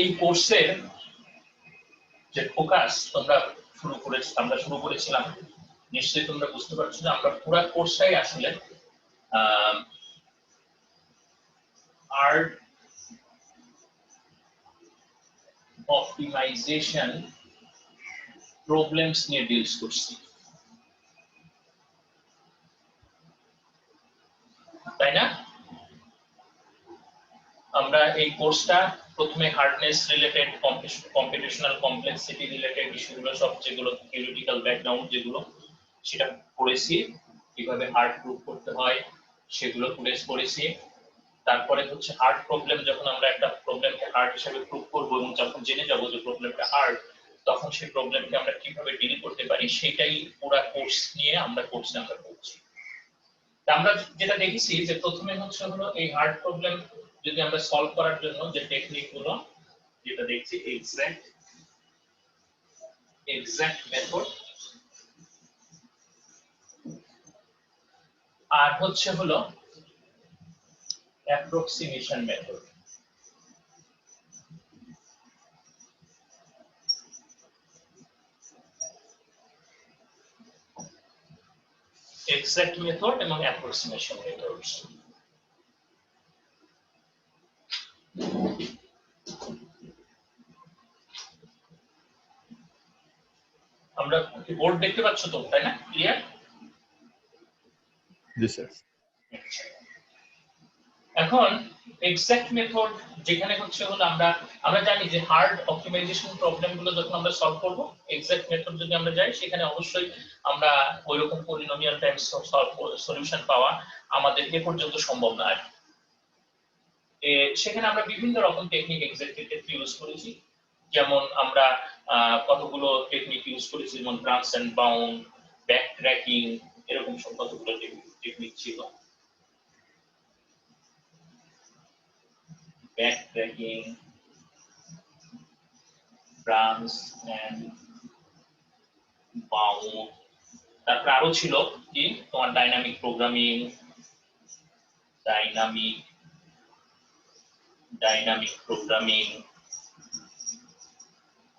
এই কোর্সের যে ফোকাস আমরা শুরু করেছিলাম, নিশ্চয়ই তোমরা বুঝতে পারছো যে আমরা পুরো কোর্সটাই আসলে আর্ট অপটিমাইজেশন প্রবলেমস নিয়ে ডিলস করছি, তাই না? আমরা এই কোর্সটা প্রথমে hardness related, computational complexity related ইস্যুগুলো সব যেগুলো থিওরিটিক্যাল ব্যাকগ্রাউন্ড যেগুলো সেটা পড়েছি, কিভাবে হার্ড প্রুফ করতে হয় সেগুলো পড়েছি। তারপরে হচ্ছে হার্ড প্রবলেম, যখন আমরা একটা প্রবলেমকে হার্ড হিসেবে প্রুফ করব এবং যখন জেনে যাব যে প্রবলেমটা হার্ড, তখন সেই প্রবলেমকে আমরা কিভাবে ডিল করতে পারি সেটাই পুরো কোর্স নিয়ে আমরা করছি। আমরা যেটা দেখেছি যে প্রথমে হলো এই হার্ড প্রবলেম যদি আমরা সলভ করার জন্য যে টেকনিক গুলো যেটা দেখছি, এক্সাক্ট মেথড, আর হলো অ্যাপ্রক্সিমেশন মেথড। এক্সাক্ট মেথড এবং অ্যাপ্রক্সিমেশন মেথডস। আমরা বোর্ড দেখতে পাচ্ছ তো, তাই না? ক্লিয়ার? জি স্যার। এখন এক্সাক্ট মেথড যেখানে হলো আমরা জানি যে হার্ড অপটিমাইজেশন প্রবলেম গুলো যখন আমরা সলভ করব, এক্সাক্ট মেথড যদি আমরা যাই সেখানে অবশ্যই আমরা ওইরকম পলিনোমিয়াল টাইপস সলিউশন পাওয়া আমাদের এ পর্যন্ত সম্ভব না। সেখানে আমরা বিভিন্ন রকম টেকনিক এক্সাক্টের ক্ষেত্রে ইউজ করেছি, যেমন আমরা কতগুলো টেকনিক ইউজ করেছি, যেমন branch and bound, backtracking, এরকম সব কতগুলো টেকনিক ছিল। backtracking, branch and bound, তারপর আরো ছিল কি তোমার ডাইনামিক প্রোগ্রামিং,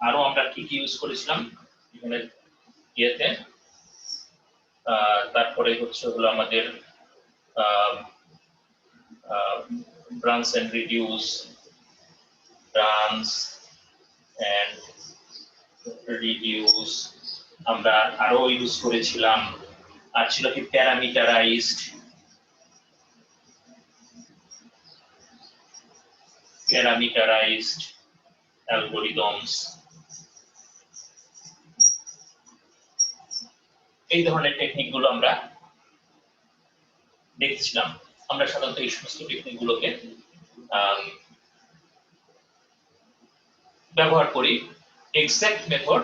আরো আমরা কি ইউজ করেছিলাম এখানে ইয়েতে। তারপরে হলো আমাদের branch and reduce, আমরা আরো ইউজ করেছিলাম। আর ছিল কি প্যারামিটারাইজড অ্যালগরিদমস। এই ধরনের টেকনিক গুলো আমরা দেখছিলাম। আমরা সাধারণত এই সমস্ত টেকনিক গুলোকে ব্যবহার করি এক্সাক্ট মেথড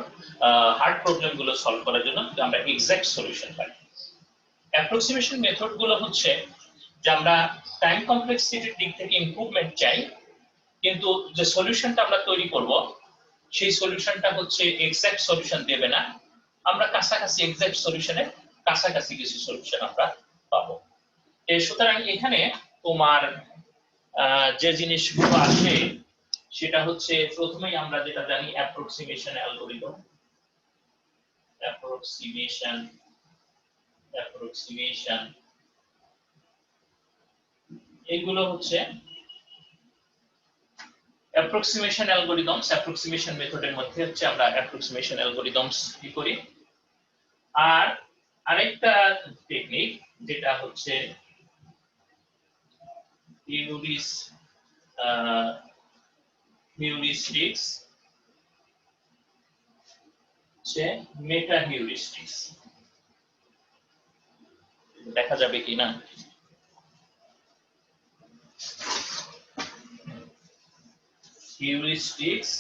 হার্ড প্রবলেম গুলো সলভ করার জন্য, আমরা এক্সাক্ট সলিউশন পাই। অ্যাপ্রক্সিমেশন মেথড গুলো হচ্ছে যে আমরা টাইম কমপ্লেক্সিটির দিক থেকে ইমপ্রুভমেন্ট চাই, কিন্তু যে সলিউশনটা আমরা তৈরি করব সেই সলিউশনটা হচ্ছে এক্সাক্ট সলিউশন দেবে না, আমরা কাছাকাছি এক্সাক্ট সলিউশনের কাছাকাছি কিছু সলিউশন আমরা পাবো। সুতরাং এখানে তোমার যে জিনিসগুলো আছে সেটা হচ্ছে প্রথমেই আমরা যেটা জানি অ্যাপ্রক্সিমেশন অ্যালগরিদম, অ্যাপ্রক্সিমেশন এগুলো হচ্ছে অ্যাপ্রক্সিমেশন অ্যালগরিদমস। অ্যাপ্রক্সিমেশন মেথডের মধ্যে হচ্ছে আমরা অ্যাপ্রক্সিমেশন অ্যালগরিদমস কি করি। আর আরেকটা টেকনিক যেটা হচ্ছে হিউরিস্টিক্স, মেটা হিউরিস্টিক্স। দেখা যাবে কিনা? হিউরিস্টিক্স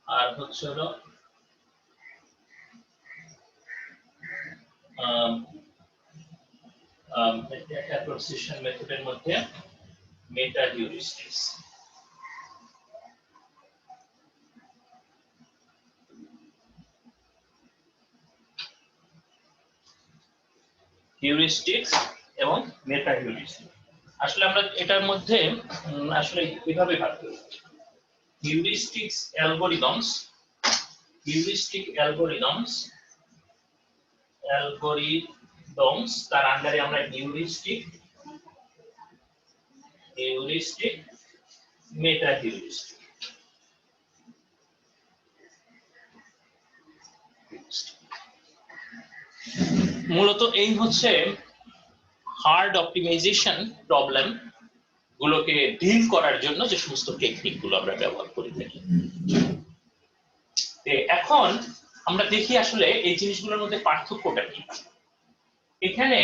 আর হচ্ছে হলো অ্যাপ্রক্সিমেশন মেথডের মধ্যে মেটা হিউরিস্টিক্স। হিউরিস্টিক্স এবং মেটা হিউরিস্টিক্স আসলে আমরা এটার মধ্যে আসলে কিভাবে ভাগ করি, হিউরিস্টিক্স অ্যালগরিদমস, হিউরিস্টিক অ্যালগরিদমস তার আন্ডারে আমরা হিউরিস্টিক, মেটা হিউরিস্টিক। মূলত এই হচ্ছে হার্ড অপটিমাইজেশন প্রবলেম গুলোকে ডিল করার জন্য যে সমস্ত টেকনিক গুলো আমরা ব্যবহার করে থাকি। এখন আমরা দেখি আসলে এই জিনিসগুলোর মধ্যে পার্থক্যটা কি। এখানে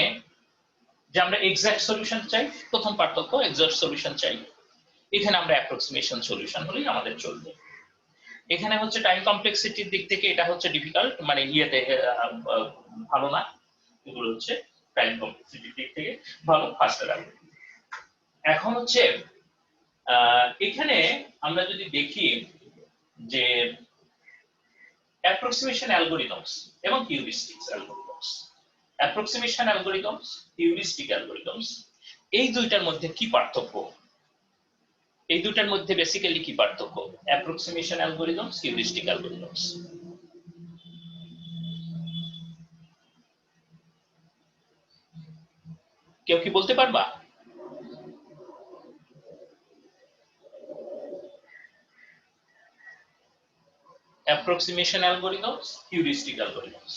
যে আমরা এক্সাক্ট সলিউশন চাই, প্রথম পার্থক্য এক্সাক্ট সলিউশন চাই, এখানে আমরা অ্যাপ্রক্সিমেশন সলিউশন হলেই আমাদের চলবে। এখানে হচ্ছে টাইম কমপ্লেক্সিটির দিক থেকে এটা হচ্ছে ডিফিকাল্ট, মানে ইয়েতে ভালো না, এগুলো হচ্ছে টাইম কমপ্লেক্সিটির দিক থেকে ভালো, ফাস্টার হবে। এখন হচ্ছে এখানে আমরা যদি দেখি যে অ্যাপ্রক্সিমেশন অ্যালগরিদমস এবং heuristics algorithms, approximation algorithms, heuristic algorithms, এই দুইটার মধ্যে কি পার্থক্য, এই দুটার মধ্যে বেসিক্যালি কি পার্থক্য, অ্যাপ্রক্সিমেশন অ্যালগরিদমস, হিউরিস্টিক অ্যালগরিদমস। কেউ কি বলতে পারবা? Approximation algorithms, heuristic algorithms.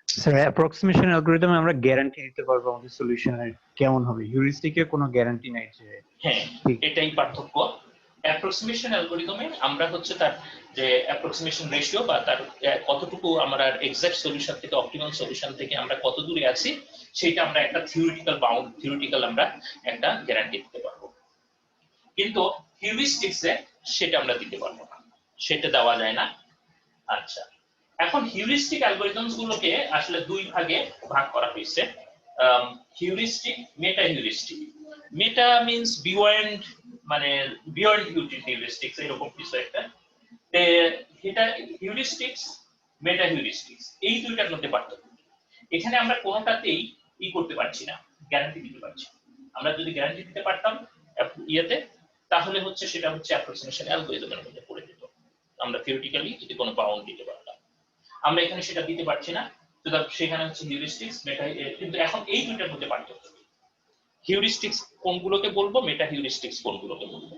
Sir approximation অ্যালগরিদমে আমরা গ্যারান্টি দিতে পারবো আমাদের সলিউশনের কেমন হবে, হিউরিস্টিকে কোনো গ্যারান্টি নাই যে। হ্যাঁ, এটাই পার্থক্য। অ্যাপ্রক্সিমেশন অ্যালগরিদমে আমরা হচ্ছে তার যে অ্যাপ্রক্সিমেশন রেশিও বা তার কতটুকু আমরা এক্সাক্ট সলিউশন থেকে অপটিমাল সলিউশন থেকে আমরা কত দূরে আছি সেটা আমরা একটা থিওরিটিক্যাল আমরা একটা গ্যারান্টি দিতে পারবো। কিন্তু হিউরিস্টিক্সে সেটা আমরা দিতে পারবো না, সেটা দেওয়া যায় না। আচ্ছা, এখন হিউরিস্টিক অ্যালগরিদমস গুলোকে আসলে দুই ভাগে ভাগ করা হয়েছে, হিউরিস্টিক, মেটা হিউরিস্টিক। মেটা মিন্স বিয়ন্ড, মানে বিয়ন্ড হিউরিস্টিক্স এরকম কিছু একটা। এটা হিউরিস্টিক্স, মেটা হিউরিস্টিক্স, এই দুইটার মধ্যে পার্থক্য। এখানে আমরা কোনোটাতেই ই করতে পারছি না, গ্যারান্টি দিতে পারছি। আমরা যদি গ্যারান্টি দিতে পারতাম ইয়েতে, তাহলে হচ্ছে সেটা হচ্ছে অ্যাপ্রক্সিমেশন অ্যালগরিদমের মধ্যে পড়ে যেত, আমরা থিওরিটিক্যালি যদি কোনো বাউন্ড দিতে পারতাম। আমরা এখানে সেটা দিতে পারছি না, সুতরাং সেখানে হচ্ছে হিউরিস্টিক্স, মেটা। কিন্তু এখন এই দুইটার মধ্যে পার্থক্য, হিউরিস্টিক্স কোনগুলোকে বলবো, মেটা হিউরিস্টিক্স কোনগুলোকে বলবো।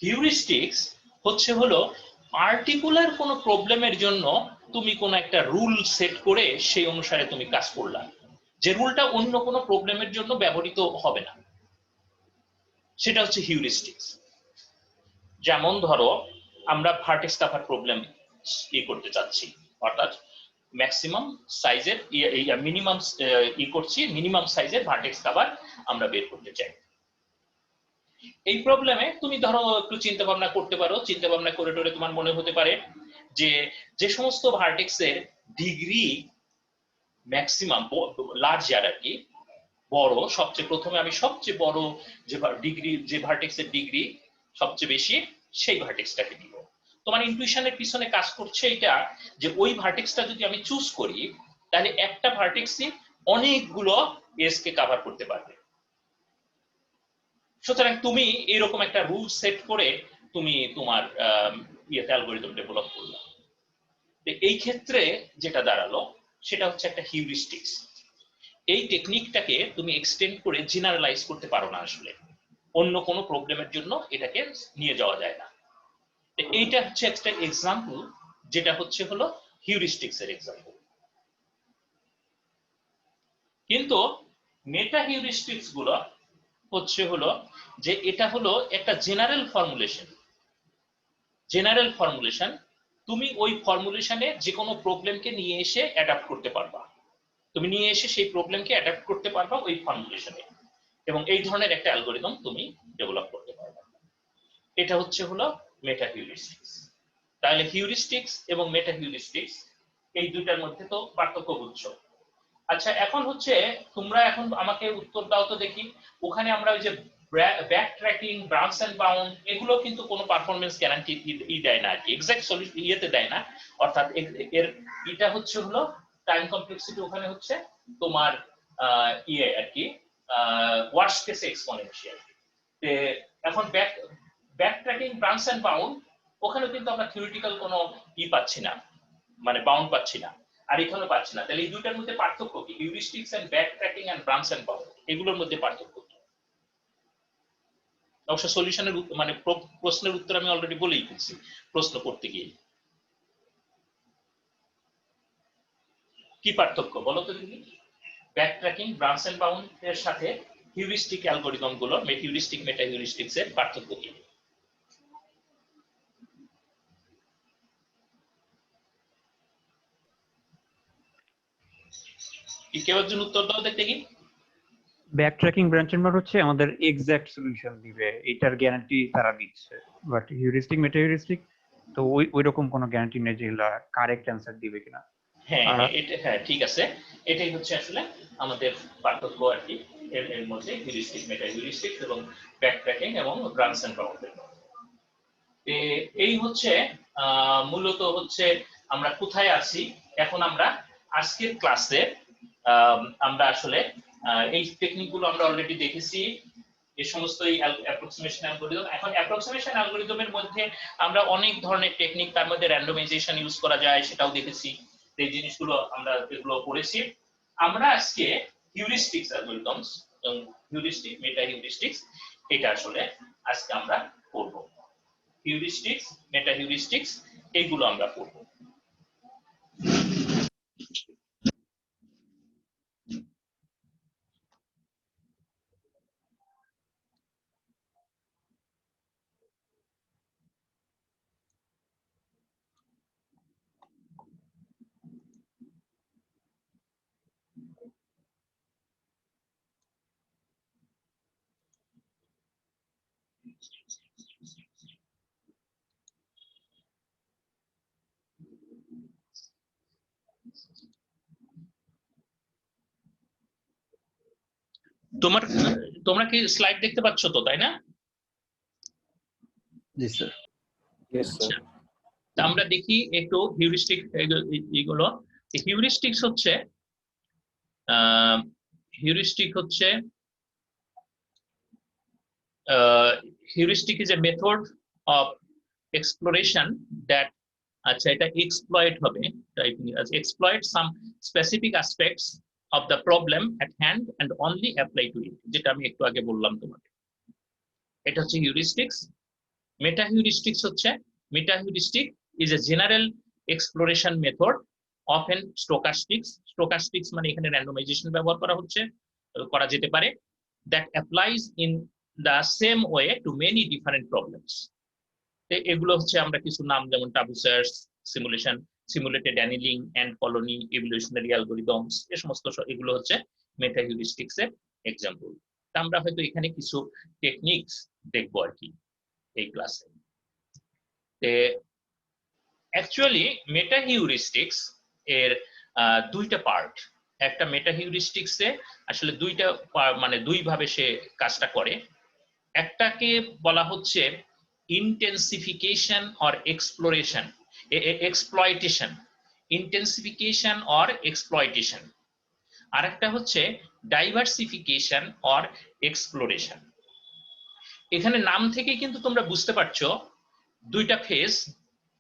হিউরিস্টিক্স হচ্ছে হলো পার্টিকুলার কোনো প্রবলেমের জন্য তুমি কোনো একটা রুল সেট করে সেই অনুসারে তুমি কাজ করলা, যে রুলটা অন্য কোনো প্রবলেমের জন্য ব্যবহৃত হবে না, সেটা হচ্ছে হিউরিস্টিক্স। যেমন ধরো আমরা ভার্টেক্স কাভার প্রবলেম করতে চাচ্ছি, অর্থাৎ ম্যাক্সিমাম সাইজের মিনিমাম করছি, মিনিমাম সাইজের ভার্টেক্স কাভার আমরা বের করতে চাই। এই প্রবলেমে তুমি ধরো একটু চিন্তা ভাবনা করতে পারো, চিন্তা ভাবনা করে টোরে তোমার মনে হতে পারে যে যে সমস্ত ভার্টেক্সের ডিগ্রি ম্যাক্সিমাম লার্জার আর কি, বড়, সবচেয়ে প্রথমে আমি সবচেয়ে বড় যে ডিগ্রি, যে ভার্টেক্সের ডিগ্রি সবচেয়ে বেশি, সেই ভার্টেক্সটাকে দিব। তোমার ইনটুইশনের পিছনে কাজ করছে এটা যে ওই ভার্টেক্সটা যদি আমি চুজ করি তাহলে একটা ভার্টেক্সই অনেকগুলো এজ কে কভার করতে পারবে। সুতরাং তুমি এরকম একটা রুল সেট করে তুমি তোমার অ্যালগরিদম ডেভেলপ করলে, এই ক্ষেত্রে যেটা দাঁড়ালো সেটা হচ্ছে একটা হিউরিস্টিক্স। এই টেকনিকটাকে তুমি এক্সটেন্ড করে জেনারেলাইজ করতে পারো না, আসলে অন্য কোনো প্রবলেমের জন্য এটাকে নিয়ে যাওয়া যায় না। এইটা হচ্ছে একটা এক্সাম্পল, যেটা হচ্ছে হলো হিউরিস্টিক্স এর এক্সাম্পল। কিন্তু মেটা হিউরিস্টিক্স গুলো হচ্ছে হলো যে এটা হলো একটা জেনারেল ফর্মুলেশন, জেনারেল ফর্মুলেশন, তুমি ওই ফর্মুলেশনে যে কোনো প্রবলেমকে নিয়ে এসে অ্যাডাপ্ট করতে পারবা, তুমি নিয়ে এসে সেই প্রবলেমকে অ্যাডাপ্ট করতে পারবা ওই ফর্মুলেশনে, এবং এই ধরনের একটা অ্যালগরিদম তুমি ডেভেলপ করতে পারবা। এটা হচ্ছে হলো মেটা হিউরিস্টিক্স। তাহলে হিউরিস্টিক্স এবং মেটা হিউরিস্টিক্স এই দুইটার মধ্যে তো পার্থক্য বুঝছো। আচ্ছা, এখন হচ্ছে তোমরা এখন আমাকে উত্তর দাও তো দেখি, ওখানে আমরা ওই যে backtracking, branch and bound, এগুলো কিন্তু কোনো পারফরম্যান্স গ্যারান্টি দেয় না আর কি, এক্সাক্ট সলিউশন ইয়েতে দেয় না, অর্থাৎ এর এটা হচ্ছে হলো টাইম কমপ্লেক্সিটি ওখানে হচ্ছে তোমার ইয়ে আর কি ওয়ার্স্ট কেসে এক্সপোনেনশিয়াল। এখন backtracking branch and bound, ওখানে কিন্তু আমরা থিওরিটিক্যাল কোনো পাচ্ছি না, মানে বাউন্ড পাচ্ছি না, আর এখানেও পাচ্ছি না। তাহলে এই দুইটার মধ্যে পার্থক্য কি? Heuristics and backtracking and branch and bound, এগুলোর মধ্যে পার্থক্য কি? অবশ্য সলিউশনের মানে প্রশ্নের উত্তর আমি অলরেডি বলেই ফেলছি প্রশ্ন করতে গিয়ে। কি পার্থক্য বলো তো তুমি? Backtracking branch and bound এর সাথে হিউরিস্টিক অ্যালগরিদম গুলো, হিউরিস্টিক মেটা হিউরিস্টিক্স এর পার্থক্য কি? কেউ একজন উত্তর দাও দেখতে কি। Backtracking branch and bound হচ্ছে আমাদের এক্সাক্ট সলিউশন দিবে, এটার গ্যারান্টি তারা দিচ্ছে। বাট হিউরিস্টিক মেটা হিউরিস্টিক তো ওই রকম কোনো গ্যারান্টি নেই যে এগুলা কারেক্ট অ্যান্সার দিবে কিনা। হ্যাঁ এটা হ্যাঁ ঠিক আছে, এটাই হচ্ছে আসলে আমাদের পার্থক্য আর কি এর মধ্যে, হিউরিস্টিক মেটা হিউরিস্টিক এবং ব্যাক ট্র্যাকিং এবং ব্রাঞ্চ এন্ড বাউন্ড এর মধ্যে। এই হচ্ছে মূলত হচ্ছে আমরা কোথায় আছি এখন। আমরা আজকের ক্লাসে আমরা আসলে এই টেকনিক গুলো আমরা অলরেডি দেখেছি, এই সমস্ত অ্যাপ্রক্সিমেশন অ্যালগরিদম। এখন অ্যাপ্রক্সিমেশন অ্যালগরিদমের মধ্যে আমরা অনেক ধরনের টেকনিক, তার মধ্যে র্যান্ডমাইজেশন ইউজ করা যায় সেটাও দেখেছি, এই জিনিসগুলো আমরা এগুলো পড়েছি। আমরা আজকে হিউরিস্টিক্স অ্যালগরিদমস এবং হিউরিস্টিক মেটা হিউরিস্টিক্স, এটা আসলে আজকে আমরা পড়ব। হিউরিস্টিক্স মেটা হিউরিস্টিক্স এইগুলো আমরা পড়ব। তোমরা কি স্লাইড দেখতে পাচ্ছ তো, তাই না? জি স্যার। আচ্ছা, আমরা দেখি একটু হিউরিস্টিক এগুলো। হিউরিস্টিক্স হচ্ছে heuristic is a method of exploration that আচ্ছা এটা exploit হবে, typing as exploit some specific aspects of the problem at hand and only apply to it, যেটা আমি একটু আগে বললাম তোমাকে। এটা হচ্ছে হিউরিস্টিক্স। মেটা হিউরিস্টিক্স হচ্ছে, মেটা heuristic is a general exploration method often stochastics মানে এখানে randomization ব্যবহার করা যেতে পারে, that applies in the same way to many different problems. এগুলো হচ্ছে আমরা কিছু নাম, যেমন tabu search, simulation, simulated annealing ant colony, evolutionary algorithms, এই সমস্ত এগুলো হচ্ছে মেটা হিউরিস্টিক্স এর এক্সাম্পল। আমরা হয়তো এখানে কিছু টেকনিকস দেখবো আর কি এই ক্লাসে। অ্যাকচুয়ালি মেটা হিউরিস্টিক্স এর দুইটা পার্ট। একটা মেটা হিউরিস্টিক্সে আসলে দুইটা মানে দুই ভাবে সে কাজটা করে। একটাকে বলা হচ্ছে ইন্টেন্সিফিকেশন অর এক্সপ্লয়টেশন, ইন্টেন্সিফিকেশন অর এক্সপ্লয়টেশন। আরেকটা হচ্ছে ডাইভার্সিফিকেশন অর এক্সপ্লোরেশন। এখানে নাম থেকে কিন্তু তোমরা বুঝতে পারছো দুইটা ফেজ।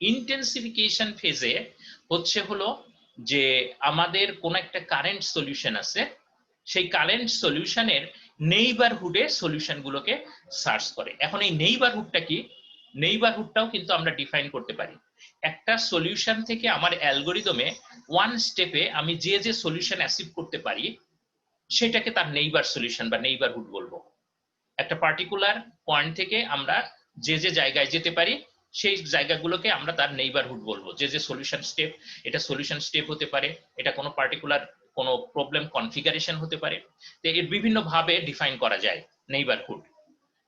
ইন্টেন্সিফিকেশন ফেজে হচ্ছে হলো যে আমাদের কোন একটা কারেন্ট সলিউশন আছে, সেই কারেন্ট সলিউশনের নেইবারহুডে সলিউশন গুলোকে সার্চ করে। এখন এই নেইবারহুডটা কি? নেইবারহুডটাও কিন্তু আমরা ডিফাইন করতে পারি। একটা সলিউশন থেকে আমার অ্যালগরিদমে ওয়ান স্টেপে আমি যে যে সলিউশন অ্যাচিভ করতে পারি সেটাকে তার নেইবার সলিউশন বা নেইবারহুড বলবো। একটা পার্টিকুলার পয়েন্ট থেকে আমরা যে যে জায়গায় যেতে পারি সেই জায়গাগুলোকে আমরা তার নেইবারহুড বলবো। যে যে সলিউশন স্টেপ, এটা সলিউশন স্টেপ হতে পারে, এটা কোনো পার্টিকুলার কোনো প্রবলেম কনফিগারেশন হতে পারে। তো এর বিভিন্ন ভাবে ডিফাইন করা যায় নেইবারহুড।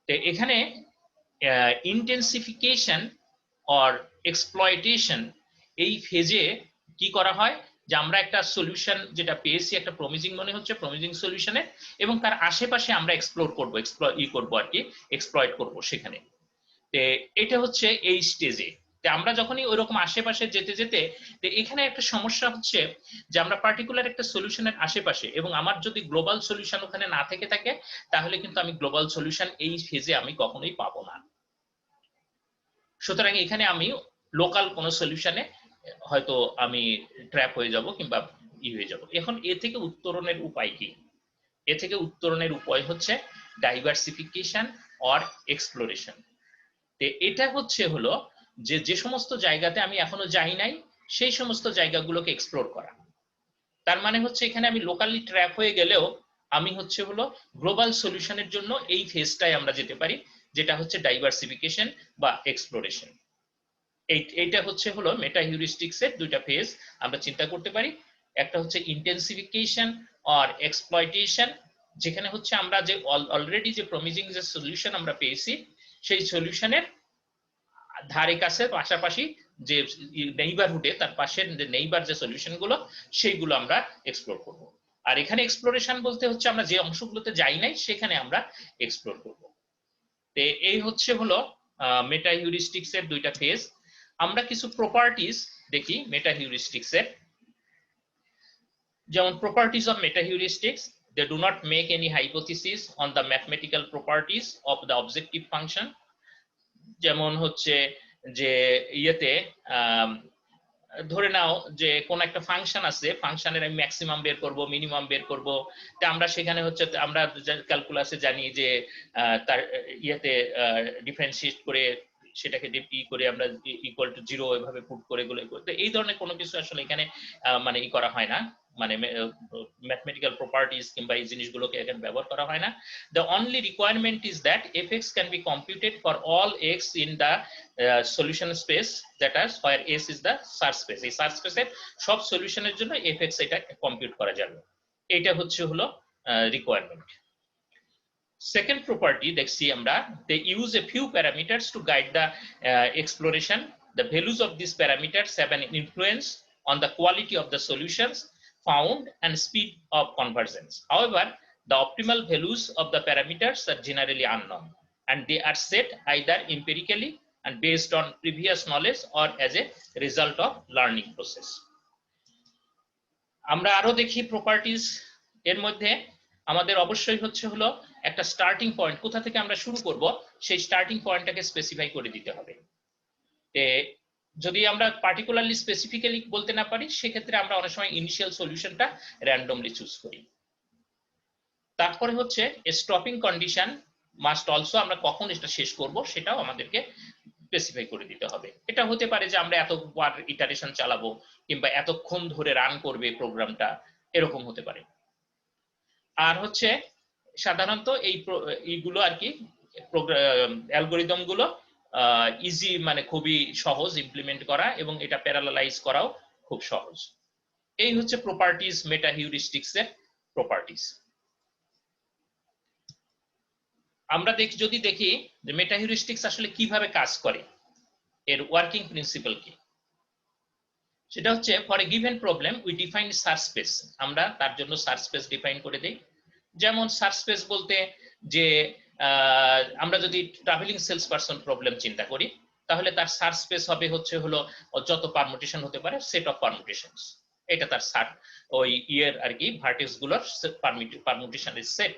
তো এখানে ইন্টেন্সিফিকেশন অর এক্সপ্লয়টেশন এই ফেজে কি করা হয় যে আমরা একটা সলিউশন যেটা পেয়েছি, একটা প্রমিজিং মনে হচ্ছে, প্রমিজিং সলিউশনে, এবং তার আশেপাশে আমরা এক্সপ্লোর করবো, করবো আর কি, এক্সপ্লয়েট করবো সেখানে। এটা হচ্ছে এই স্টেজে। আমরা যখনই ওইরকম আশেপাশে যেতে যেতে এখানে একটা সমস্যা হচ্ছে যে আমরা পার্টিকুলার একটা সলিউশনের আশেপাশে, এবং আমার যদি গ্লোবাল সলিউশন ওখানে না থেকে থাকে তাহলে কিন্তু আমি গ্লোবাল সলিউশন এই ফেজে আমি কখনোই পাবো না। সুতরাং এখানে আমি লোকাল কোনো সলিউশনে হয়তো আমি ট্র্যাপ হয়ে যাব কিংবা হয়ে যাব। এখন এ থেকে উত্তরণের উপায় কি? এ থেকে উত্তরণের উপায় হচ্ছে ডাইভার্সিফিকেশন অর এক্সপ্লোরেশন। এটা হলো যে সমস্ত জায়গাতে আমি এখনো যাই নাই সেই সমস্ত জায়গাগুলোকে এক্সপ্লোর করা। তার মানে হচ্ছে এখানে আমি লোকালি ট্র্যাপ হয়ে গেলেও আমি হলো গ্লোবাল সলিউশনের জন্য এই ফেজটাই আমরা যেতে পারি, যেটা হচ্ছে ডাইভার্সিফিকেশন বা এক্সপ্লোরেশন। এইটা হলো মেটা হিউরিস্টিক্স এর দুইটা ফেজ আমরা চিন্তা করতে পারি। একটা হচ্ছে ইন্টেন্সিফিকেশন অর এক্সপ্লয়টেশন, যেখানে হচ্ছে আমরা যে অলরেডি যে প্রমিজিং যে সলিউশন আমরা পেয়েছি সেই সলিউশনের ধারে কাছে পাশাপাশি যে নেইবারহুডে তার পাশের যে নেইবার যে সলিউশন গুলো সেইগুলো আমরা এক্সপ্লোর করব। আর এখানে এক্সপ্লোরেশন বলতে হচ্ছে আমরা যে অংশগুলোতে যাই নাই সেখানে আমরা এক্সপ্লোর করব। এই হলো মেটা হিউরিস্টিক্স এর দুইটা ফেজ। আমরা কিছু প্রপার্টিজ দেখি মেটা হিউরিস্টিক্স এর। যেমন properties of meta heuristics, they do not make any hypothesis on the mathematical properties of the objective function। যেমন হচ্ছে যে ইয়েতে ধরে নাও যে কোন একটা ফাংশন আছে, ফাংশনের আমি ম্যাক্সিমাম বের করব, মিনিমাম বের করব। তা আমরা সেখানে হচ্ছে আমরা ক্যালকুলাসে জানি যে তার ইয়েতে ডিফারেন্সিয়েট করে সেটাকে করে আমরা ইকুয়াল টু 0 এভাবে পুট করে এগুলো। তো এই ধরনের কোনো কিছু আসলে এখানে মানে করা হয় না, মানে ম্যাথমেটিক্যাল প্রপার্টিজ কিংবা এই জিনিসগুলোকে এখানে ব্যবহার করা হয় না। The only requirement is that fx can be computed for all x in the solution space, that is where s is the search space। এই সার্চ স্পেসে সব সলিউশনের জন্য fx এটা কম্পিউট করা যাবে। এটা হলো রিকোয়ারমেন্ট। Second property দেখছি আমরা, they use a few parameters to guide the exploration. The values of these parameters have an influence on the quality of the solutions found and speed of convergence. However, the optimal values of the parameters are generally unknown, and they are set either empirically and based on previous knowledge or as a result of learning process. আমরা আরো দেখি properties এর মধ্যে আমাদের অবশ্যই হলো একটা starting point, কোথা থেকে আমরা শুরু করব সেই স্টার্টিং পয়েন্টটাকে স্পেসিফাই করে দিতে হবে। যদি আমরা পার্টিকুলারলি স্পেসিফিক্যালি বলতে না পারি সেক্ষেত্রে আমরা অনেক সময় ইনিশিয়াল সলিউশনটা র্যান্ডমলি চুজ করি। তারপরে হচ্ছে স্টপিং কন্ডিশন মাস্ট অলসো, আমরা কখন এটা শেষ করব সেটাও আমাদেরকে স্পেসিফাই করে দিতে হবে। এটা হতে পারে যে আমরা এতবার ইটারেশন চালাবো কিংবা এতক্ষণ ধরে রান করবে প্রোগ্রামটা, এরকম হতে পারে। আর হচ্ছে সাধারণত এইগুলো আর কি অ্যালগোরিদম গুলো ইজি, মানে খুবই সহজ ইমপ্লিমেন্ট করা এবং এটা প্যারালালাইজ করাও খুব সহজ। এই হচ্ছে প্রপার্টিজ, মেটা হিউরিস্টিক্স এর প্রপার্টিজ। আমরা যদি দেখি যে মেটা হিউরিস্টিক্স আসলে কিভাবে কাজ করে, এর ওয়ার্কিং প্রিন্সিপাল কি, সেটা হচ্ছে for a given problem we define search space. আমরা তার জন্য সার্চ স্পেস ডিফাইন করে দেই। যেমন সার্চ স্পেস বলতে যে আমরা যদি ট্রাভেলিং সেলস পারসন প্রবলেম চিন্তা করি তাহলে তার সার্চ স্পেস হবে হলো যত পারমুটেশন হতে পারে সেট অফ পারমুটেশনস। এটা তার সার্চ ওই ইয়ের আর কি ভার্টেক্স গুলোর পারমুটেশনের সেট,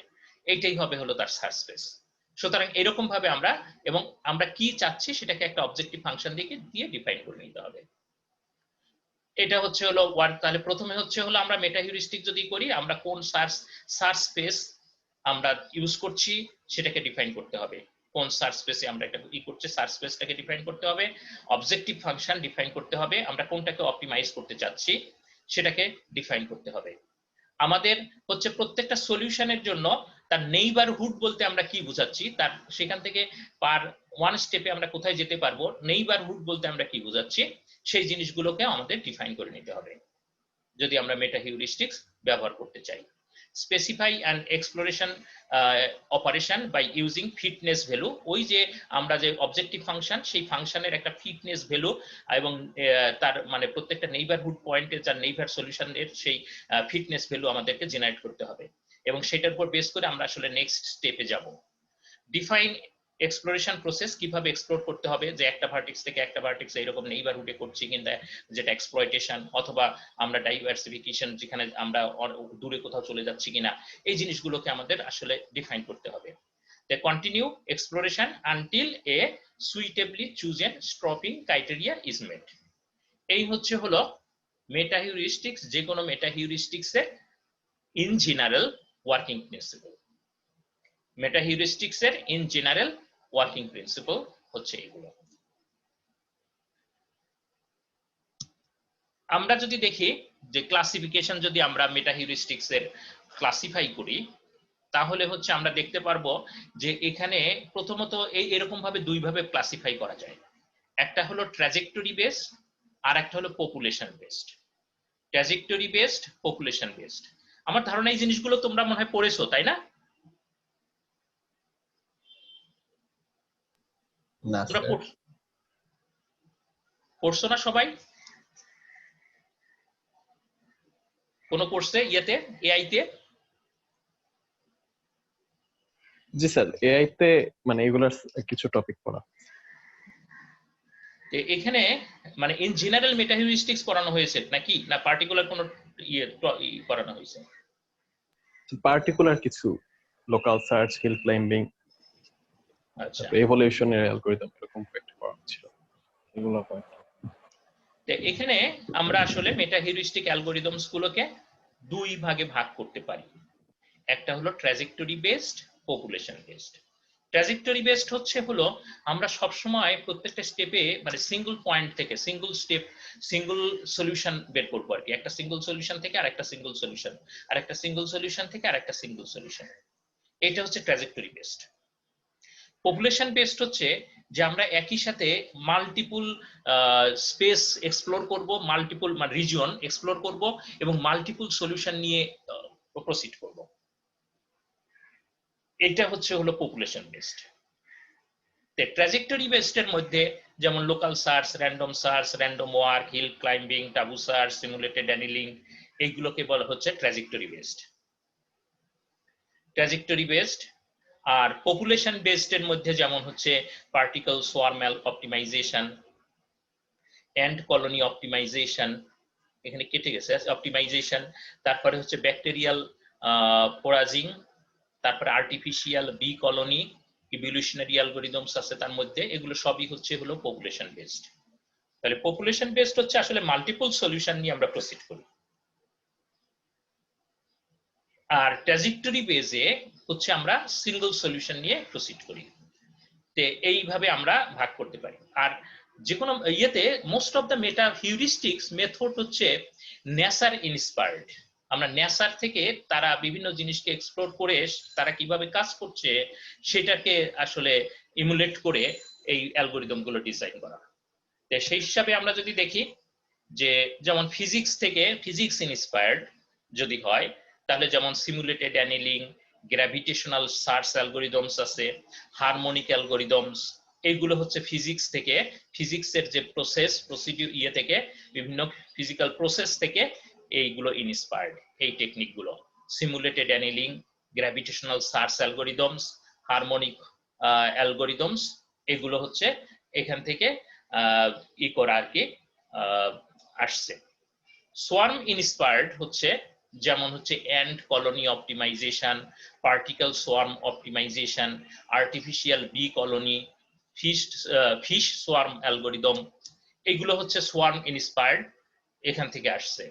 এইটাই হলো তার সার্চ স্পেস। সুতরাং এরকম ভাবে আমরা এবং আমরা কি চাচ্ছি সেটাকে একটা অবজেক্টিভ ফাংশন দিয়ে ডিফাইন করে নিতে হবে। এটা হলো ওয়ার্ড। তাহলে প্রথমে হলো আমরা মেটা হিউরিস্টিক যদি করি, আমরা কোন সার্চ স্পেস আমরা ইউজ করছি সেটাকে ডিফাইন করতে হবে। কোন সার্চ স্পেসে আমরা এটা করছি সার্চ স্পেসটাকে ডিফাইন করতে হবে, অবজেক্টিভ ফাংশন ডিফাইন করতে হবে, আমরা কোনটাকে অপটিমাইজ করতে চাচ্ছি সেটাকে ডিফাইন করতে হবে। আমাদের প্রত্যেকটা সলিউশনের জন্য তার নেইবারহুড বলতে আমরা কি বোঝাচ্ছি, তার সেখান থেকে পার ওয়ান স্টেপে আমরা কোথায় যেতে পারবো, নেইবারহুড বলতে আমরা কি বোঝাচ্ছি সেই জিনিসগুলোকে আমাদের ডিফাইন করে নিতে হবে যদি আমরা মেটা হিউরিস্টিক্স ব্যবহার করতে চাই। Specify and exploration operation by using fitness value, ওই যে আমরা যে অবজেক্টিভ ফাংশন সেই ফাংশনের একটা ফিটনেস ভ্যালু এবং তার মানে প্রত্যেকটা নেইবারহুড পয়েন্টে যার নেইবার সলিউশনের সেই ফিটনেস ভ্যালু আমাদেরকে জেনারেট করতে হবে এবং সেটার উপর বেস করে আমরা আসলে নেক্সট স্টেপে যাব। ডিফাইন এক্সপ্লোরেশন প্রসেস কিভাবে এক্সপ্লোর করতে হবে, যে একটা ভার্টেক্স থেকে একটা ভার্টেক্স এরকম নেইবারহুডে করছি কিনা, যেটা এক্সপ্লয়টেশন, অথবা আমরা ডাইভার্সিফিকেশন, যেখানে আমরা দূরে কোথাও চলে যাচ্ছি কিনা, এই জিনিসগুলোকে আমাদের আসলে ডিফাইন করতে হবে। They continue exploration until a suitably chosen stopping criteria is met. এই হচ্ছে হলো মেটা হিউরিস্টিক্স, যে কোনো মেটা হিউরিস্টিক্স এর in general working principle. Meta heuristics এর ইন জেনারেল ওয়ার্কিং প্রিন্সিপল হচ্ছে এগুলো। আমরা যদি দেখি যে ক্লাসিফিকেশন, যদি আমরা মেটা হিউরিস্টিক্স এর ক্লাসিফাই করি, তাহলে হচ্ছে আমরা দেখতে পারবো যে এখানে প্রথমত এরকম ভাবে দুই ভাবে ক্লাসিফাই করা যায়। একটা হলো ট্র্যাজেক্টরি বেসড, আর একটা হলো population based. Trajectory based, population based, আমার ধারণা এই জিনিসগুলো তোমরা মনে হয় পড়েছো, তাই না? না তোমরা স্যার। পড়ছো না সবাই? কোন কোর্সে, ইয়েতে, এআই তে? জি স্যার, এআই তে মানে এগুলার কিছু টপিক পড়া। এখানে মানে ইন জেনারেল মেটা হিউরিস্টিক্স পড়ানো হয়েছে নাকি, না পার্টিকুলার কোন ইয়ে পড়ানো হয়েছে? পার্টিকুলার কিছু লোকাল সার্চ, হিল ক্লাইম্বিং, আচ্ছা, এভলিউশনের অ্যালগরিদম, এরকম কয়েকটা পড়ানো ছিল, এগুলো পড়া। এখানে আমরা আসলে মেটা হিউরিস্টিক অ্যালগরিদমস গুলোকে দুই ভাগে ভাগ করতে পারি। একটা হলো trajectory based, population based. Trajectory based হচ্ছে হলো আমরা সব সময় প্রত্যেকটা স্টেপে মানে সিঙ্গল পয়েন্ট থেকে সিঙ্গল স্টেপ, সিঙ্গল সলিউশন বের করবো আর কি। একটা সিঙ্গল সলিউশন থেকে আরেকটা সিঙ্গল সলিউশন, আরেকটা সিঙ্গল সলিউশন থেকে আরেকটা সিঙ্গল সলিউশন। এটা হচ্ছে ট্র্যাজেক্টরি বেসড। পপুলেশন বেসড হচ্ছে যে আমরা একই সাথে মাল্টিপল স্পেস এক্সপ্লোর করব, মাল্টিপল মানে রিজিয়ন এক্সপ্লোর করব, এবং মাল্টিপল সলিউশন নিয়ে প্রসিড করব। এটা হচ্ছে হলো পপুলেশন বেসড। ট্র্যাজেক্টরি বেসড এর মধ্যে যেমন local search, random search, random walk, hill climbing, tabu search, simulated annealing, এইগুলোকে বলা হচ্ছে ট্র্যাজেক্টরি বেসড। Trajectory based. আর পপুলেশন বেসড এর মধ্যে যেমন হচ্ছে particle swarm optimization, ant colony optimization, এখানে কেটে গেছে অপটিমাইজেশন, তারপরে হচ্ছে ব্যাকটেরিয়াল ফোরাজিং, তারপরে artificial bee colony, evolutionary algorithms আছে তার মধ্যে, এগুলো সবই হচ্ছে হলো পপুলেশন বেসড। তাহলে পপুলেশন বেসড হচ্ছে আসলে মাল্টিপল সলিউশন নিয়ে আমরা প্রসিড করি। আর ট্র্যাজেক্টরি বেসে হচ্ছে আমরা সিঙ্গল সলিউশন নিয়ে প্রসিড করি। এইভাবে আমরা ভাগ করতে পারি। আর যে কোনো ইয়েতে most of the meta heuristics method হচ্ছে নেচার ইন্সপায়ার্ড। আমরা নেচার থেকে তারা বিভিন্ন জিনিসকে এক্সপ্লোর করে তারা কিভাবে কাজ করছে সেটাকে আসলে ইমুলেট করে এই অ্যালগরিদম গুলো ডিজাইন করা। সেই হিসাবে আমরা যদি দেখি যে যেমন ফিজিক্স থেকে ফিজিক্স ইন্সপায়ার্ড যদি হয়, তাহলে যেমন simulated annealing, gravitational search algorithms আছে, হারমোনিক অ্যালগরিদমস, এইগুলো হচ্ছে ফিজিক্স থেকে, ফিজিক্সের যে প্রসেস প্রসিডিউর ইয়ে থেকে, বিভিন্ন ফিজিক্যাল প্রসেস থেকে এইগুলো ইন্সপায়ার্ড। এই টেকনিক গুলো simulated annealing, gravitational search algorithms, harmonic algorithms, এগুলো হচ্ছে এখান থেকে ই করা আর কি আসছে। সোয়ার্ম ইন্সপায়ার্ড হচ্ছে যেমন হচ্ছে ant colony optimisation, particle swarm optimisation, artificial bee colony, fish swarm algorithm, এগুলো হচ্ছে সোয়ার্ম ইন্সপায়ার্ড, এখান থেকে আসছে।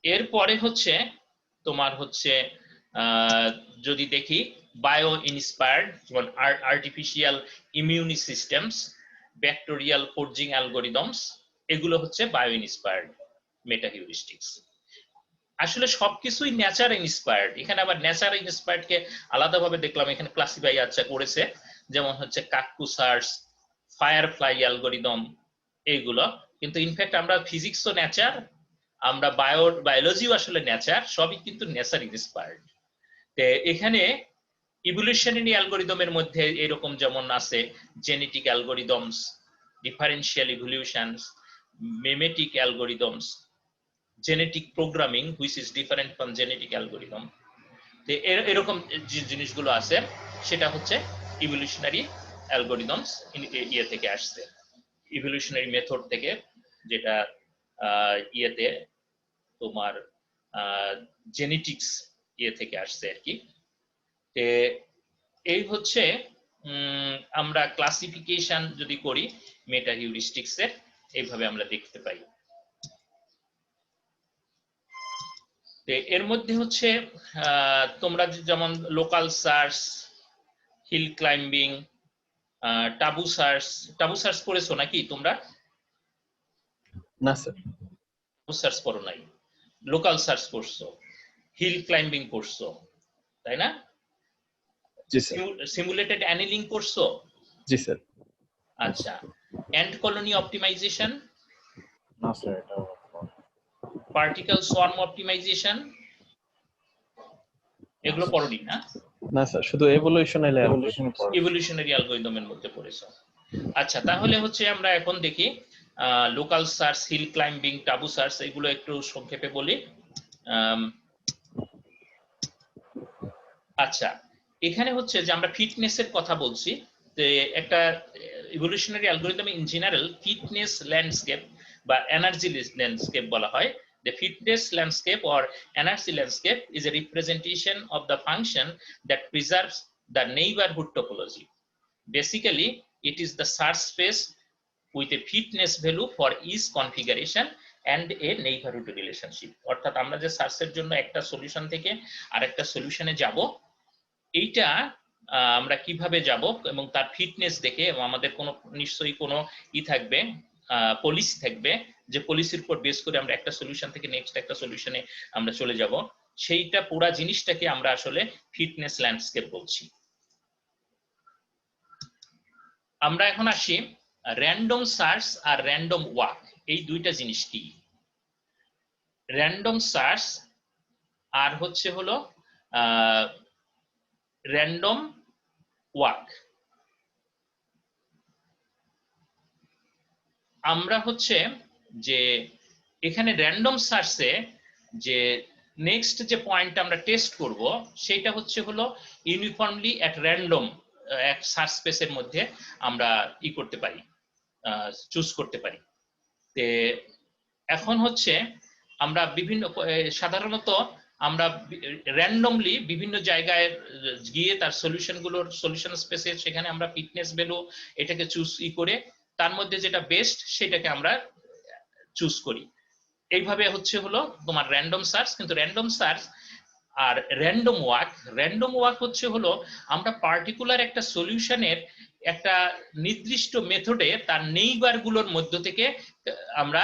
এরপরে হচ্ছে তোমার হচ্ছে যদি দেখি বায়ো ইন্সপায়ার্ড, যেমন artificial ইমিউনি systems, bacterial forging algorithms, এগুলো হচ্ছে বায়ো ইন্সপায়ার্ড মেটা হিউরিস্টিক্স। আসলে সবকিছুই নেচার ইন্সপায়ার্ড। এখানে আবার নেচার ইন্সপায়ার্ড কে আলাদাভাবে দেখলাম এখানে ক্লাসিফাই আচ্ছা করেছে, যেমন হচ্ছে কাকু সার্চ, ফায়ারফ্লাই অ্যালগরিদম, এইগুলো। কিন্তু ইনফ্যাক্ট আমরা ফিজিক্সও নেচার, আমরা বায়োলজিও আসলে নেচার, সবই কিন্তু নেচার ইন্সপায়ার্ড। এখানে ইভলিউশনারি অ্যালগরিদমের মধ্যে এরকম যেমন আছে genetic algorithms, differential evolutions, memetic algorithms, genetic programming which is different from genetic algorithm. এরকম জিনিসগুলো আছে। সেটা হচ্ছে ইভলিউশনারি অ্যালগরিদমস ইয়ে থেকে আসছে, ইভলিউশনারি মেথড থেকে, যেটা ইয়েতে তোমার জেনেটিক্স ইয়ে থেকে আসছে আর কি। এই হচ্ছে আমরা ক্লাসিফিকেশন যদি করি মেটা হিউরিস্টিক্স এর, এইভাবে আমরা দেখতে পাই। এর মধ্যে হচ্ছে তোমরা যেমন local search, hill climbing, tabu search করেছো নাকি তোমরা? না স্যার। টাবু সার্চ করো নাই, লোকাল সার্চ করছো, হিল ক্লাইম্বিং করছো, তাই না? জি স্যার। সিমুলেটেড অ্যানিলিং করছো? জি স্যার। আচ্ছা, এন্ড কলোনি অপটিমাইজেশন, না স্যার, এটা পার্টিকেল সোয়ার্ম অপটিমাইজেশন, এগুলো পড়োনি না? না স্যার, শুধু এভলিউশনারি ইভলিউশনারি অ্যালগরিদমের মধ্যে পড়েছো। আচ্ছা, তাহলে হচ্ছে আমরা এখন দেখি local search, hill climbing, tabu search, এগুলো একটু সংক্ষেপে বলি। আচ্ছা, এখানে হচ্ছে যে আমরা ফিটনেসের কথা বলছি, যে একটা evolutionary algorithm in general fitness landscape বা এনার্জি ল্যান্ডস্কেপ বলা হয়। The fitness landscape or energy landscape is a representation of the function that preserves the neighborhood topology. Basically, it is the search space with a fitness value for each configuration and a neighborhood relationship. অর্থাৎ আমরা যে সার্চের জন্য একটা solution থেকে আরেকটা সলিউশনে যাব, এইটা আমরা কিভাবে যাব এবং তার ফিটনেস দেখে, এবং আমাদের কোনো নিশ্চয়ই কোনো থাকবে, পলিসি থাকবে, যে পলিসির উপর বেস করে আমরা একটা সলিউশন থেকে নেক্সট একটা সলিউশনে আমরা চলে যাব, সেইটা পুরা জিনিসটাকে আমরা আসলে ফিটনেস ল্যান্ডস্কেপ বলছি। আমরা এখন আসি র্যান্ডম সার্চ আর র্যান্ডম ওয়াক, এই দুইটা জিনিস কি। র্যান্ডম সার্চ আর হচ্ছে হলো র্যান্ডম ওয়াক। আমরা হচ্ছে যে এখানে র্যান্ডম সার্চে যে নেক্সট যে পয়েন্ট আমরা টেস্ট করব, সেটা হচ্ছে হলো ইউনিফর্মলি এট র্যান্ডম এক সার্চ স্পেসের মধ্যে আমরা করতে পারি, চুজ করতে পারি। তে এখন হচ্ছে আমরা বিভিন্ন সাধারণত আমরা র্যান্ডমলি বিভিন্ন জায়গায় গিয়ে তার সলিউশন স্পেসে, সেখানে আমরা ফিটনেস ভ্যালু এটাকে চুজ করে তার মধ্যে যেটা বেস্ট সেটাকে আমরা চুজ করি। এইভাবে হচ্ছে হলো তোমার র্যান্ডম সার্চ। কিন্তু র্যান্ডম সার্চ আর র্যান্ডম ওয়াক হচ্ছে হলো আমরা পার্টিকুলার একটা সলিউশনের একটা নির্দিষ্ট মেথডে তার নেইবার গুলোর মধ্য থেকে আমরা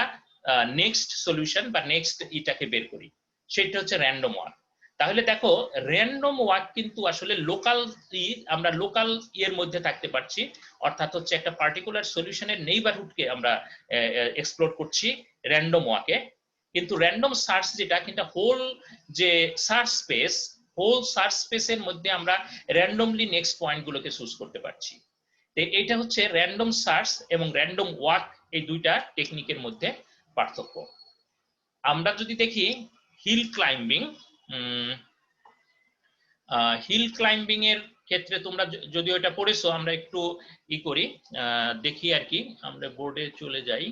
নেক্সট সলিউশন বা নেক্সট ইটাকে বের করি, সেটা হচ্ছে র্যান্ডম ওয়াক। তাহলে দেখো, র্যান্ডম ওয়াক কিন্তু আসলে লোকাল, আমরা লোকাল এর মধ্যে থাকতে পারছি, অর্থাৎ হচ্ছে একটা পার্টিকুলার সলিউশনের নেইবারহুডকে আমরা এক্সপ্লোর করছি র্যান্ডম ওয়াকে। কিন্তু র্যান্ডম সার্চ যেটা, কিন্তু হোল যে সার্চ স্পেসের মধ্যে আমরা র্যান্ডমলি নেক্সট পয়েন্টগুলোকে চুজ করতে পারছি। তো এটা হচ্ছে র্যান্ডম সার্চ এবং র্যান্ডম ওয়াক, এই দুইটা টেকনিকের মধ্যে পার্থক্য। আমরা যদি দেখি হিল ক্লাইম্বিং এর ক্ষেত্রে, তোমরা যদিও এটা পড়েছো, আমরা একটু করি দেখি আর কি। আমরা বোর্ডে চলে যাই।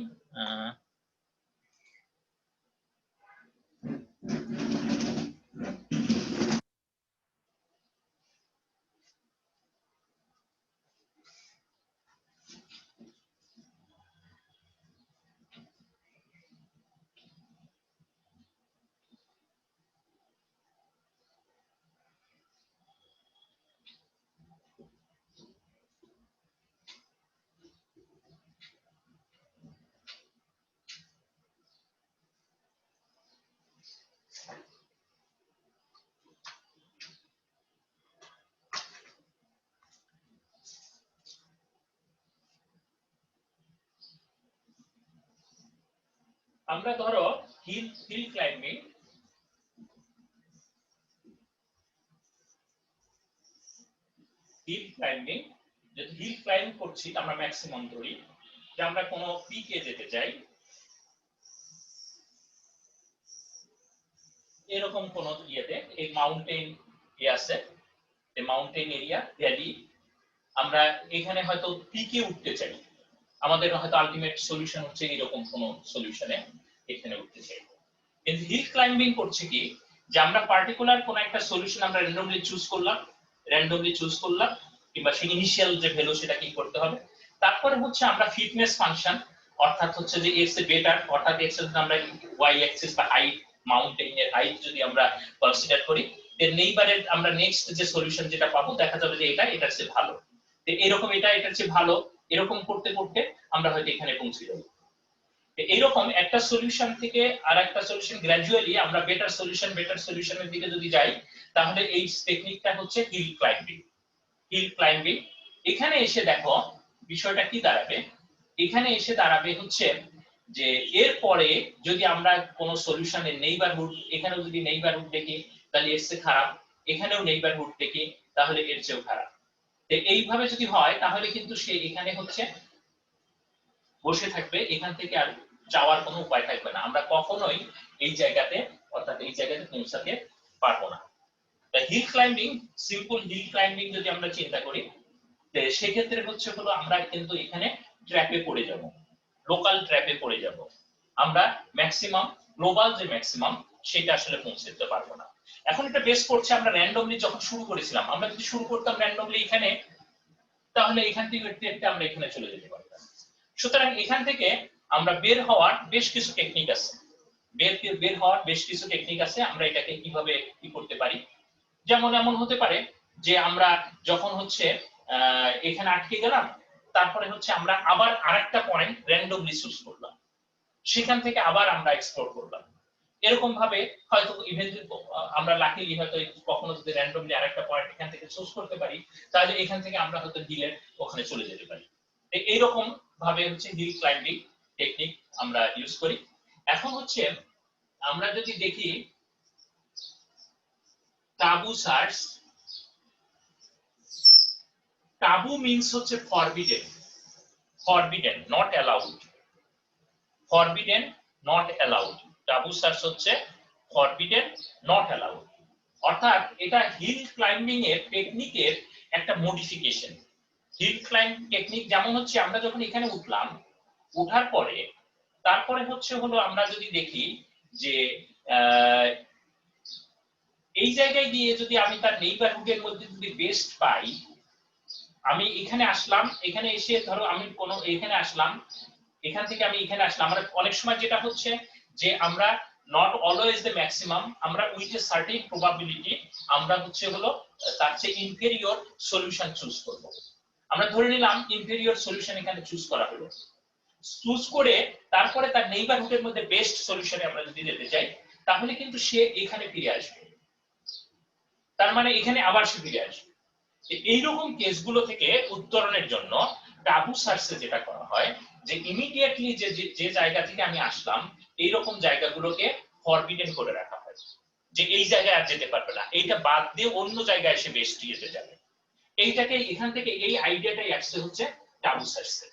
আমরা ধরো হিল ক্লাইম্বিং, যদি হিল ক্লাইম্ব করছি আমরা ম্যাক্সিমাম ধরি যে আমরা কোনো পিকে যেতে চাই, এরকম কোন ইয়েতে, এই মাউন্টেন আছে, মাউন্টেন এরিয়া ভ্যালি, আমরা এখানে হয়তো পিকে উঠতে চাই, আমাদের হয়তো আলটিমেট সলিউশন হচ্ছে এরকম কোন সলিউশনে এখানে উঠতে চাই। কিন্তু হিল ক্লাইম্বিং করছে কি, যে আমরা পার্টিকুলার কোন একটা সলিউশন আমরা র্যান্ডমলি চুজ করলাম কিংবা সেই ইনিশিয়াল যে ভ্যালু সেটা কি করতে হবে, তারপরে হচ্ছে আমরা ফিটনেস ফাংশন অর্থাৎ হচ্ছে যে এক্স এ বেটার, অর্থাৎ এক্স এর আমরা ওয়াই অ্যাক্সিস বা হাইট, মাউন্টেনের হাইট যদি আমরা কনসিডার করি, এর নেইবারের আমরা নেক্সট যে সলিউশন যেটা পাবো দেখা যাবে যে এটার চেয়ে ভালো, তো এরকম এটার চেয়ে ভালো, এরকম করতে করতে আমরা হয়তো এখানে পৌঁছে যাবো। এইরকম একটা সলিউশন থেকে আর একটা সলিউশন গ্র্যাজুয়ালি আমরা বেটার সলিউশনের দিকে যদি যাই, তাহলে এই টেকনিকটা হচ্ছে হিল ক্লাইম্বিং। এখানে এসে দেখো বিষয়টা কি দাঁড়াবে, এখানে এসে দাঁড়াবে হচ্ছে যে এরপরে যদি আমরা কোন সলিউশনের নেইবারহুড, এখানেও যদি নেইবারহুড দেখি তাহলে এর চেয়ে খারাপ, এখানেও নেইবারহুড দেখি তাহলে এর চেয়েও খারাপ। তো এইভাবে যদি হয় তাহলে কিন্তু সে এখানে হচ্ছে বসে থাকবে, এখান থেকে আর যাওয়ার কোনো উপায় থাকবে না, আমরা কখনোই এই জায়গাতে অর্থাৎ এই জায়গাতে পৌঁছাতে পারবো না। Hill climbing, simple hill climbing যদি আমরা চিন্তা করি, সেক্ষেত্রে হচ্ছে হলো আমরা কিন্তু এখানে ট্র্যাপে পড়ে যাব, লোকাল ট্র্যাপে পড়ে যাব, আমরা ম্যাক্সিমাম গ্লোবাল যে ম্যাক্সিমাম সেটা আসলে পৌঁছতে পারবো না। এখন এটা বেস করছে আমরা র্যান্ডমলি যখন শুরু করেছিলাম, আমরা যদি শুরু করতাম র্যান্ডমলি এখানে, তাহলে এখান থেকে আমরা এখানে চলে যেতে পারতাম। সুতরাং এখান থেকে আমরা বের হওয়ার বেশ কিছু টেকনিক আছে, আমরা এটাকে কিভাবে কি করতে পারি। যেমন এমন হতে পারে যে আমরা যখন হচ্ছে এখানে আটকে গেলাম, তারপরে হচ্ছে আমরা আবার আরেকটা পয়েন্ট র্যান্ডমলি চুজ করলাম, সেখান থেকে আবার আমরা এক্সপ্লোর করলাম। এরকম ভাবে হয়তো ইভেন্টুয়ালি আমরা লাকিলি হয়তো কখনো যদি র্যান্ডমলি আরেকটা পয়েন্ট এখান থেকে চুজ করতে পারি, তাহলে এখান থেকে আমরা হয়তো হিলের ওখানে চলে যেতে পারি। এইরকম ভাবে হচ্ছে হিল ক্লাইম্বিং টেকনিক আমরা ইউজ করি। এখন হচ্ছে আমরা যদি দেখি টাবু সার্চ, টাবু মিন্স হচ্ছে forbidden not allowed, Tabu search হচ্ছে ফরবিডেন নট অ্যালাউড, অর্থাৎ এটা হিল ক্লাইম্বিং এর টেকনিকের একটা মডিফিকেশন। হিল ক্লাইম্ব টেকনিক যেমন হচ্ছে আমরা যখন এখানে উঠলাম, ওঠার পরে তারপরে হচ্ছে হলো আমরা যদি দেখি যে এই জায়গায় গিয়ে যদি আমি তার নেইবারহুডের মধ্যে যদি বেস্ট পাই, আমি এখানে আসলাম, এখানে এসে ধরো আমি কোনো এখানে আসলাম, এখান থেকে আমি এখানে আসলাম, আমরা অনেক সময় যেটা হচ্ছে যে আমরা নট অলওয়েজ দ্য ম্যাক্সিমাম, আমরা উইথ এ সার্টেন প্রবাবিলিটি আমরা হচ্ছে হলো তার চেয়ে ইনফেরিয়র সলিউশন চুজ করব। আমরা ধরে নিলাম ইনফেরিয়র সলিউশন এখানে চুজ করা হলো, চুজ করে তারপরে তার নেইবারহুডের মধ্যে বেস্ট সলিউশনে আমরা যদি যেতে চাই, তাহলে কিন্তু সে এখানে ফিরে আসবে, তার মানে এখানে আবার সে ফিরে আসবে। এইরকম কেসগুলো থেকে উত্তরণের জন্য টাবু সার্চে যেটা করা হয় যে ইমিডিয়েটলি যে জায়গা থেকে আমি আসলাম এইরকম জায়গাগুলোকে ফরবিডেন করে রাখা হয়, যে এই জায়গায় আর যেতে পারবে না, এইটা বাদ দিয়ে অন্য জায়গায় এসে বেস্ট যেতে যাবে। এইটাকে এখান থেকে এই আইডিয়াটাই আসছে হচ্ছে টাবু সার্চে।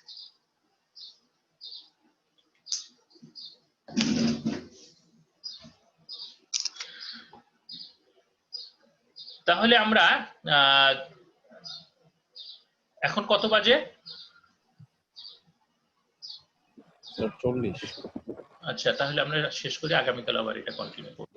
তাহলে আমরা এখন কত বাজে? 40। আচ্ছা, তাহলে আমরা শেষ করি, আগামীকাল আবার এটা কন্টিনিউ করব।